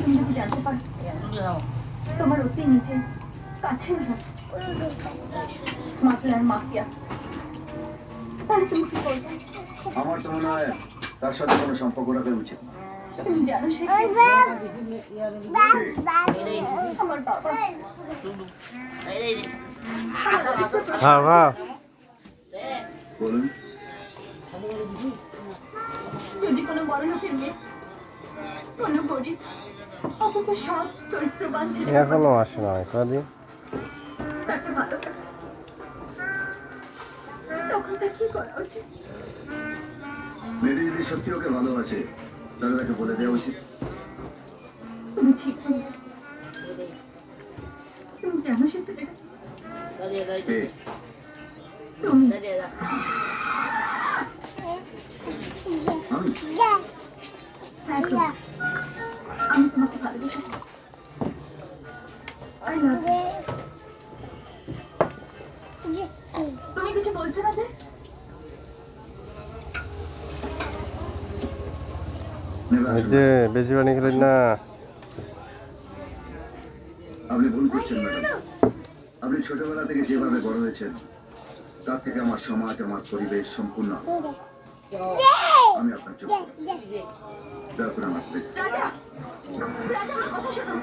তুমি যদি জানতে পারো তোমার অতি নিচে কাছে স্মাগলার মাফিয়া, তাহলে তুমি কি করবে? আমার তো মনে হয় তার সাথে কোনো সম্পর্ক রাখা উচিত না। তুমি জানো সে আমার বাবা। হ্যাঁ হ্যাঁ বলুন। যদি কোনো বড় লোকের মেয়ে কোনো গরিব অথচ সব চরিত্রবান ছিল এখনো আসে না কদিন। তাকে ভালো তখন তা কি করা উচিত? মেয়েটি যদি সত্যি ওকে ভালোবাসে তাহলে তাকে বলে দেওয়া উচিত। তুমি ঠিক বলেছ। তুমি জানো সে চলে গেছে। তুমি আমি তোমাকে ভালোবাসি। I love you. তুমি কিছু বলছো না যে? এই যে বেশি পানি খেলেন না। আপনি ভুল করছেন ম্যাডাম। আপনি ছোটবেলা থেকে যেভাবে বড় হয়েছেন তার থেকে আমার সমাজ, আমার পরিবেশ সম্পূর্ণ আমি আপনার যোগ্য। দয়া করে আমার রাজা, রাজা আমার কথা শোনো।